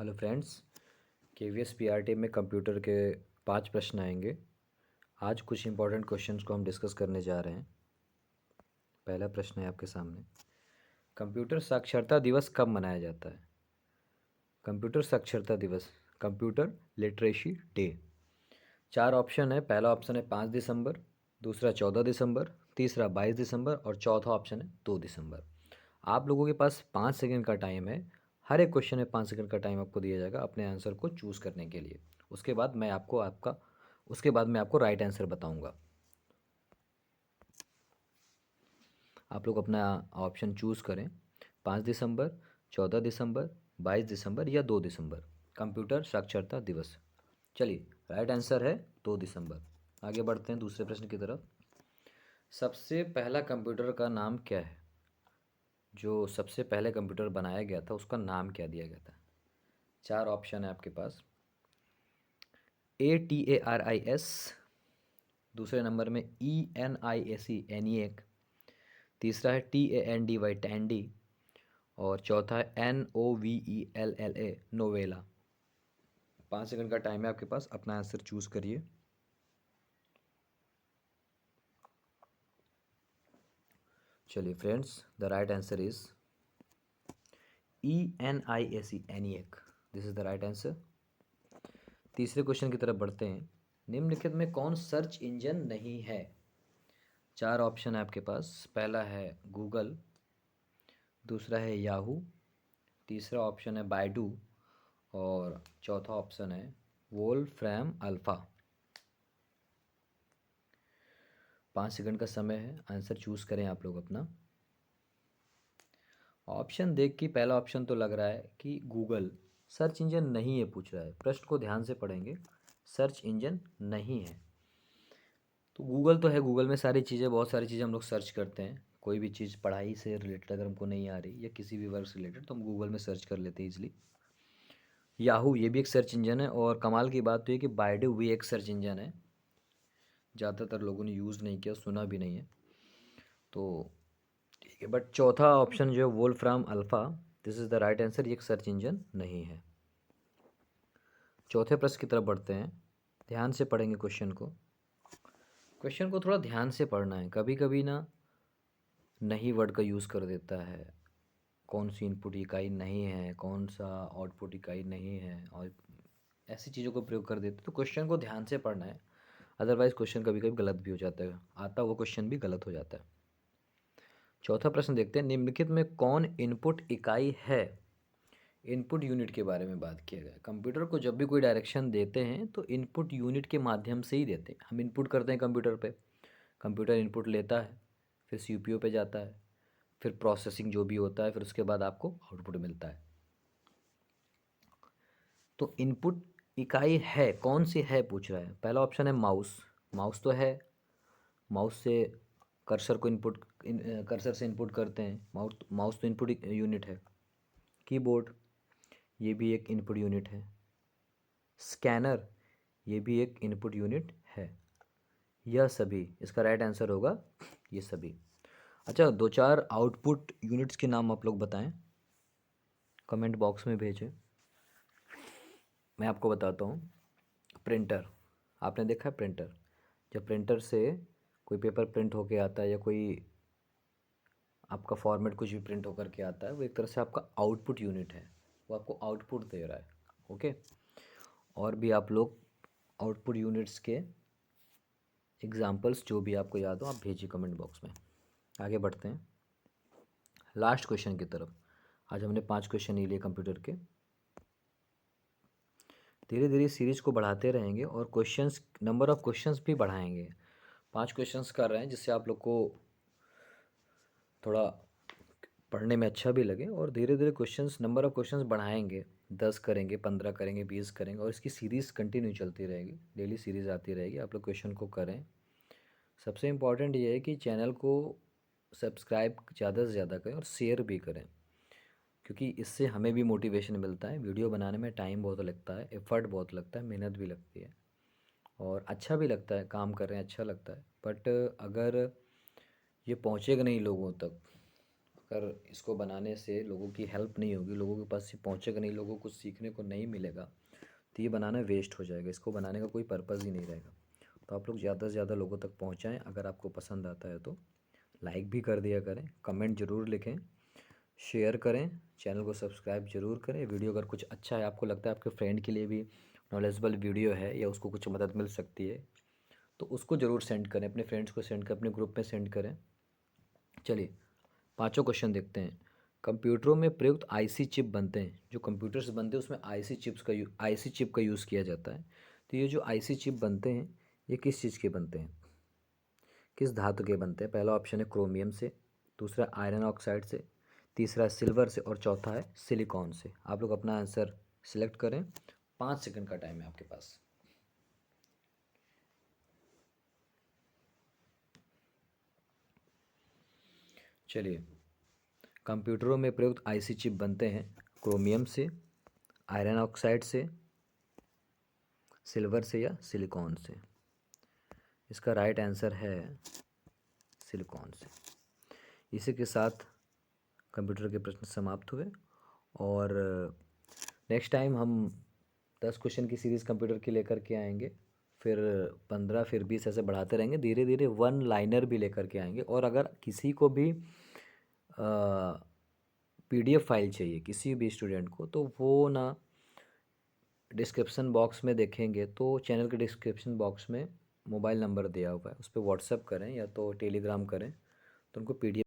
Hello friends, KVS PRT में computer के 5 प्रश्न आएंगे। आज कुछ इंपॉर्टेंट क्वेश्चंस को हम डिस्कस करने जा रहे हैं। पहला प्रश्न है आपके सामने, कंप्यूटर साक्षरता दिवस कब मनाया जाता है? कंप्यूटर साक्षरता दिवस, कंप्यूटर लिटरेसी डे। 4 ऑप्शन है। पहला ऑप्शन है 5 दिसंबर, दूसरा 14 दिसंबर, तीसरा 22 दिसंबर और चौथा ऑप्शन है 2 दिसंबर। आप लोगों के पास 5 सेकंड का टाइम है। हर एक क्वेश्चन में 5 सेकंड का टाइम आपको दिया जाएगा अपने आंसर को चूज़ करने के लिए। उसके बाद मैं आपको राइट आंसर बताऊंगा। आप लोग अपना ऑप्शन चूज़ करें। 5 दिसंबर, 14 दिसंबर, 22 दिसंबर या 2 दिसंबर, कंप्यूटर साक्षरता दिवस। चलिए, राइट आंसर है 2 दिसंबर। आगे बढ़ते हैं दूसरे प्रश्न की तरफ। सबसे पहला कंप्यूटर का नाम क्या है? जो सबसे पहले कंप्यूटर बनाया गया था उसका नाम क्या दिया गया था? 4 ऑप्शन है आपके पास। ATARIS, दूसरे नंबर में ENIAC ENIAC, तीसरा है TANDY टैंडी और चौथा है NOVELLA नोवेला। 5 सेकंड का टाइम है आपके पास, अपना आंसर चूज़ करिए। चलिए friends, the right answer is ENIAC ENIAC। This is the right answer. तीसरे क्वेश्चन की तरफ बढ़ते हैं। निम्नलिखित में कौन सर्च इंजन नहीं है? 4 ऑप्शन है आपके पास। पहला है गूगल, दूसरा है याहू, तीसरा ऑप्शन है बायडू और चौथा ऑप्शन है वोल्फ्रैम अल्फ़ा। 5 सेकंड का समय है, आंसर चूज़ करें आप लोग अपना। ऑप्शन देख के पहला ऑप्शन तो लग रहा है कि गूगल सर्च इंजन नहीं है, पूछ रहा है। प्रश्न को ध्यान से पढ़ेंगे, सर्च इंजन नहीं है तो गूगल तो है। गूगल में सारी चीज़ें, बहुत सारी चीज़ें हम लोग सर्च करते हैं। कोई भी चीज़ पढ़ाई से रिलेटेड अगर हमको नहीं आ रही या किसी भी वर्क से रिलेटेड तो हम गूगल में सर्च कर लेते हैं ईजिली। याहू ये भी एक सर्च इंजन है और कमाल की बात तो ये कि बायडू भी एक सर्च इंजन है। ज़्यादातर लोगों ने यूज़ नहीं किया, सुना भी नहीं है, तो ठीक है। बट चौथा ऑप्शन जो है Wolfram alpha, this is the right answer. ये एक सर्च इंजन नहीं है। चौथे प्रश्न की तरफ बढ़ते हैं। ध्यान से पढ़ेंगे क्वेश्चन को। क्वेश्चन को थोड़ा ध्यान से पढ़ना है। कभी कभी ना नहीं वर्ड का यूज़ कर देता है। कौन सी इनपुट इकाई नहीं है, कौन सा आउटपुट इकाई नहीं है, और ऐसी चीज़ों को प्रयोग कर देते। तो क्वेश्चन को ध्यान से पढ़ना है, अदरवाइज़ क्वेश्चन कभी कभी गलत भी हो जाता है, आता वो क्वेश्चन भी गलत हो जाता है। चौथा प्रश्न देखते हैं। निम्नलिखित में कौन इनपुट इकाई है? इनपुट यूनिट के बारे में बात किया गया। कंप्यूटर को जब भी कोई डायरेक्शन देते हैं तो इनपुट यूनिट के माध्यम से ही देते हैं। हम इनपुट करते हैं कंप्यूटर पे, कंप्यूटर इनपुट लेता है, फिर सीपीयू पे जाता है, फिर प्रोसेसिंग जो भी होता है, फिर उसके बाद आपको आउटपुट मिलता है। तो इनपुट इकाई है, कौन सी है पूछ रहा है। पहला ऑप्शन है माउस। माउस तो है, माउस से कर्सर को कर्सर से इनपुट करते हैं। माउस माउस तो इनपुट यूनिट है। कीबोर्ड ये भी एक इनपुट यूनिट है। स्कैनर ये भी एक इनपुट यूनिट है। यह सभी, इसका राइट आंसर होगा ये सभी। अच्छा, 2-4 आउटपुट यूनिट्स के नाम आप लोग बताएं, कमेंट बॉक्स में भेजें। मैं आपको बताता हूँ। प्रिंटर, आपने देखा है प्रिंटर? जब प्रिंटर से कोई पेपर प्रिंट होके आता है या कोई आपका फॉर्मेट कुछ भी प्रिंट होकर के आता है, वो एक तरह से आपका आउटपुट यूनिट है। वो आपको आउटपुट दे रहा है। ओके, और भी आप लोग आउटपुट यूनिट्स के एग्जाम्पल्स जो भी आपको याद हो आप भेजिए कमेंट बॉक्स में। आगे बढ़ते हैं लास्ट क्वेश्चन की तरफ। आज हमने 5 क्वेश्चन ही लिए कंप्यूटर के। धीरे धीरे सीरीज को बढ़ाते रहेंगे और क्वेश्चंस, नंबर ऑफ क्वेश्चंस भी बढ़ाएंगे। 5 क्वेश्चंस कर रहे हैं जिससे आप लोग को थोड़ा पढ़ने में अच्छा भी लगे, और धीरे धीरे क्वेश्चंस, नंबर ऑफ क्वेश्चंस बढ़ाएंगे। 10 करेंगे, 15 करेंगे, 20 करेंगे, और इसकी सीरीज़ कंटिन्यू चलती रहेगी। डेली सीरीज़ आती रहेगी। आप लोग क्वेश्चन को करें। सबसे इम्पॉर्टेंट ये है कि चैनल को सब्सक्राइब ज़्यादा से ज़्यादा करें और शेयर भी करें, क्योंकि इससे हमें भी मोटिवेशन मिलता है। वीडियो बनाने में टाइम बहुत लगता है, एफ़र्ट बहुत लगता है, मेहनत भी लगती है, और अच्छा भी लगता है। काम कर रहे हैं अच्छा लगता है, बट अगर ये पहुँचेगा नहीं लोगों तक, अगर इसको बनाने से लोगों की हेल्प नहीं होगी, लोगों के पास ये पहुँचेगा नहीं, लोगों को सीखने को नहीं मिलेगा, तो ये बनाना वेस्ट हो जाएगा, इसको बनाने का कोई पर्पज़ ही नहीं रहेगा। तो आप लोग ज़्यादा से ज़्यादा लोगों तक पहुँचाएँ। अगर आपको पसंद आता है तो लाइक भी कर दिया करें, कमेंट ज़रूर लिखें, शेयर करें, चैनल को सब्सक्राइब ज़रूर करें। वीडियो अगर कुछ अच्छा है, आपको लगता है आपके फ्रेंड के लिए भी नॉलेजेबल वीडियो है या उसको कुछ मदद मिल सकती है, तो उसको ज़रूर सेंड करें, अपने फ्रेंड्स को सेंड करें, अपने ग्रुप में सेंड करें। चलिए पांचों क्वेश्चन देखते हैं। कंप्यूटरों में प्रयुक्त आईसी चिप बनते हैं, जो कंप्यूटर्स बनते हैं उसमें आईसी चिप का यूज़ किया जाता है। तो ये जो आईसी चिप बनते हैं, ये किस चीज़ के बनते हैं, किस धातु के बनते हैं? पहला ऑप्शन है क्रोमियम से, दूसरा आयरन ऑक्साइड से, तीसरा सिल्वर से और चौथा है सिलिकॉन से। आप लोग अपना आंसर सिलेक्ट करें। 5 सेकंड का टाइम है आपके पास। चलिए, कंप्यूटरों में प्रयुक्त आईसी चिप बनते हैं क्रोमियम से, आयरन ऑक्साइड से, सिल्वर से या सिलिकॉन से। इसका राइट आंसर है सिलिकॉन से। इसी के साथ कंप्यूटर के प्रश्न समाप्त हुए, और नेक्स्ट टाइम हम 10 क्वेश्चन की सीरीज़ कंप्यूटर की लेकर के आएंगे, फिर 15, फिर 20 ऐसे बढ़ाते रहेंगे, धीरे धीरे वन लाइनर भी लेकर के आएंगे। और अगर किसी को भी पीडीएफ फाइल चाहिए किसी भी स्टूडेंट को, तो वो ना डिस्क्रिप्शन बॉक्स में देखेंगे, तो चैनल के डिस्क्रिप्शन बॉक्स में मोबाइल नंबर दिया हुआ है, उस पर व्हाट्सअप करें या तो टेलीग्राम करें, तो उनको पीडीएफ